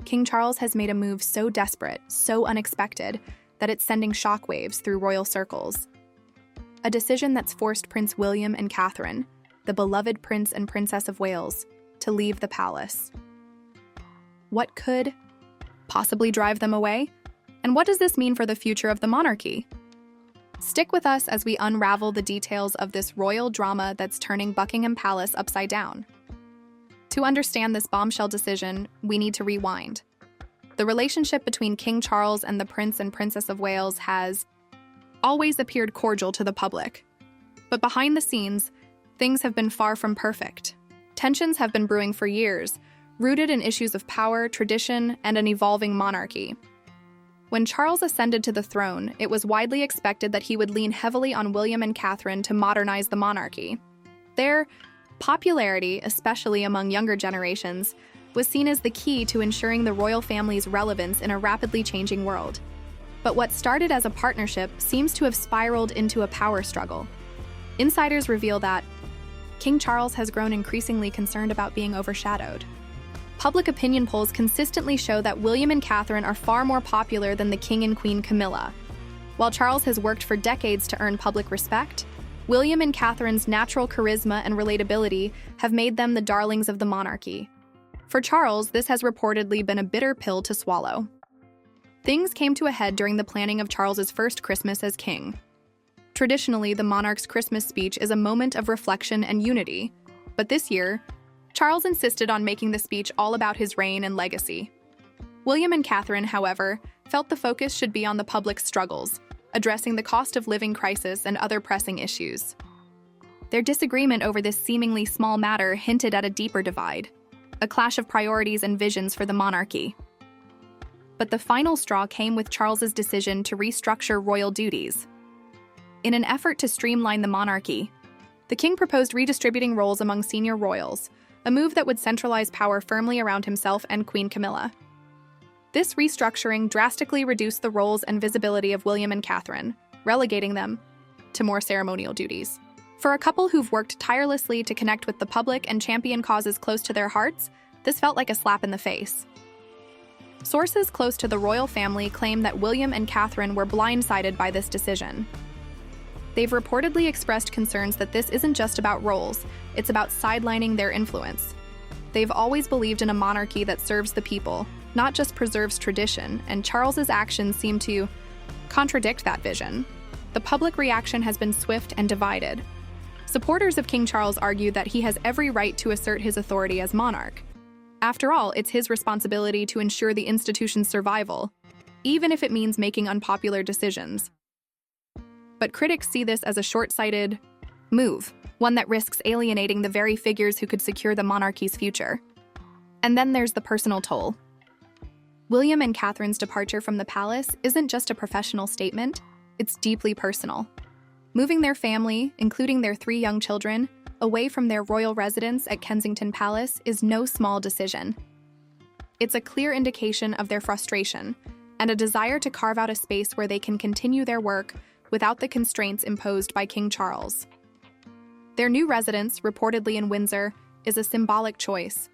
King Charles has made a move so desperate, so unexpected, that it's sending shockwaves through royal circles. A decision that's forced Prince William and Catherine, the beloved Prince and Princess of Wales, to leave the palace. What could possibly drive them away? And what does this mean for the future of the monarchy? Stick with us as we unravel the details of this royal drama that's turning Buckingham Palace upside down. To understand this bombshell decision, we need to rewind. The relationship between King Charles and the Prince and Princess of Wales has always appeared cordial to the public. But behind the scenes, things have been far from perfect. Tensions have been brewing for years, rooted in issues of power, tradition, and an evolving monarchy. When Charles ascended to the throne, it was widely expected that he would lean heavily on William and Catherine to modernize the monarchy. Their popularity, especially among younger generations, was seen as the key to ensuring the royal family's relevance in a rapidly changing world. But what started as a partnership seems to have spiraled into a power struggle. Insiders reveal that King Charles has grown increasingly concerned about being overshadowed. Public opinion polls consistently show that William and Catherine are far more popular than the King and Queen Camilla. While Charles has worked for decades to earn public respect, William and Catherine's natural charisma and relatability have made them the darlings of the monarchy. For Charles, this has reportedly been a bitter pill to swallow. Things came to a head during the planning of Charles's first Christmas as king. Traditionally, the monarch's Christmas speech is a moment of reflection and unity, but this year, Charles insisted on making the speech all about his reign and legacy. William and Catherine, however, felt the focus should be on the public's struggles, addressing the cost of living crisis and other pressing issues. Their disagreement over this seemingly small matter hinted at a deeper divide, a clash of priorities and visions for the monarchy. But the final straw came with Charles's decision to restructure royal duties. In an effort to streamline the monarchy, the king proposed redistributing roles among senior royals, a move that would centralize power firmly around himself and Queen Camilla. This restructuring drastically reduced the roles and visibility of William and Catherine, relegating them to more ceremonial duties. For a couple who've worked tirelessly to connect with the public and champion causes close to their hearts, this felt like a slap in the face. Sources close to the royal family claim that William and Catherine were blindsided by this decision. They've reportedly expressed concerns that this isn't just about roles, it's about sidelining their influence. They've always believed in a monarchy that serves the people, not just preserves tradition, and Charles's actions seem to contradict that vision. The public reaction has been swift and divided. Supporters of King Charles argue that he has every right to assert his authority as monarch. After all, it's his responsibility to ensure the institution's survival, even if it means making unpopular decisions. But critics see this as a short-sighted move, one that risks alienating the very figures who could secure the monarchy's future. And then there's the personal toll. William and Catherine's departure from the palace isn't just a professional statement, it's deeply personal. Moving their family, including their 3 young children, away from their royal residence at Kensington Palace is no small decision. It's a clear indication of their frustration and a desire to carve out a space where they can continue their work without the constraints imposed by King Charles. Their new residence, reportedly in Windsor, is a symbolic choice.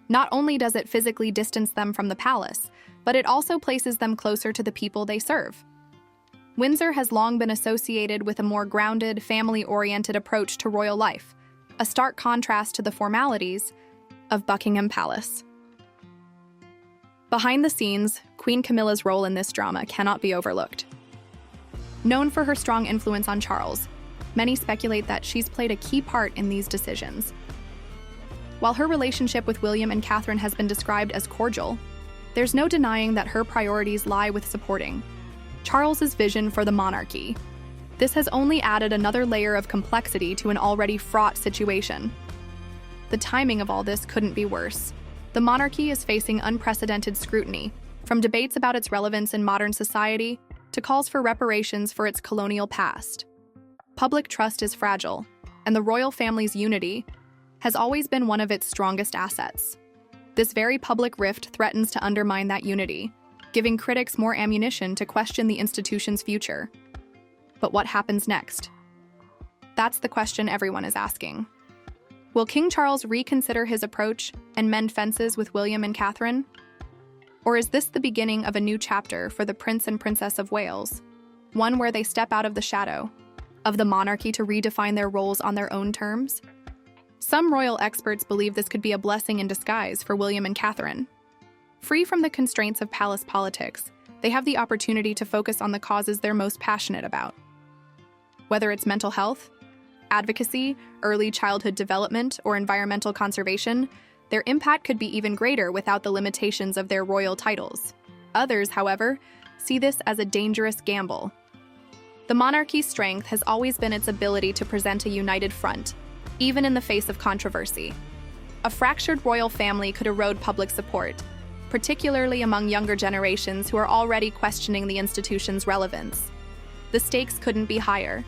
Not only does it physically distance them from the palace, but it also places them closer to the people they serve. Windsor has long been associated with a more grounded, family-oriented approach to royal life, a stark contrast to the formalities of Buckingham Palace. Behind the scenes, Queen Camilla's role in this drama cannot be overlooked. Known for her strong influence on Charles, many speculate that she's played a key part in these decisions. While her relationship with William and Catherine has been described as cordial, there's no denying that her priorities lie with supporting Charles's vision for the monarchy. This has only added another layer of complexity to an already fraught situation. The timing of all this couldn't be worse. The monarchy is facing unprecedented scrutiny, from debates about its relevance in modern society to calls for reparations for its colonial past. Public trust is fragile, and the royal family's unity has always been one of its strongest assets. This very public rift threatens to undermine that unity, giving critics more ammunition to question the institution's future. But what happens next? That's the question everyone is asking. Will King Charles reconsider his approach and mend fences with William and Catherine? Or is this the beginning of a new chapter for the Prince and Princess of Wales? One where they step out of the shadow of the monarchy to redefine their roles on their own terms? Some royal experts believe this could be a blessing in disguise for William and Catherine. Free from the constraints of palace politics, they have the opportunity to focus on the causes they're most passionate about. Whether it's mental health, advocacy, early childhood development, or environmental conservation, their impact could be even greater without the limitations of their royal titles. Others, however, see this as a dangerous gamble. The monarchy's strength has always been its ability to present a united front, even in the face of controversy. A fractured royal family could erode public support, particularly among younger generations who are already questioning the institution's relevance. The stakes couldn't be higher.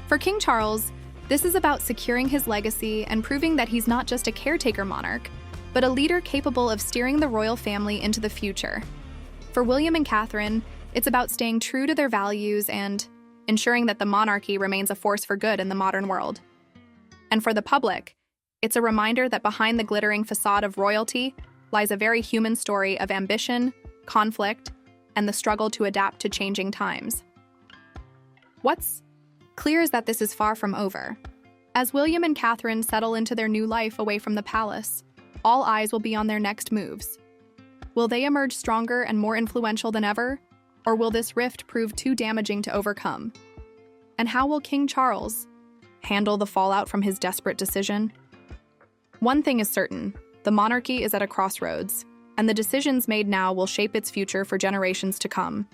For King Charles, this is about securing his legacy and proving that he's not just a caretaker monarch, but a leader capable of steering the royal family into the future. For William and Catherine, it's about staying true to their values and ensuring that the monarchy remains a force for good in the modern world. And for the public, it's a reminder that behind the glittering facade of royalty lies a very human story of ambition, conflict, and the struggle to adapt to changing times. What's clear is that this is far from over. As William and Catherine settle into their new life away from the palace, all eyes will be on their next moves. Will they emerge stronger and more influential than ever? Or will this rift prove too damaging to overcome? And how will King Charles handle the fallout from his desperate decision? One thing is certain: the monarchy is at a crossroads, and the decisions made now will shape its future for generations to come.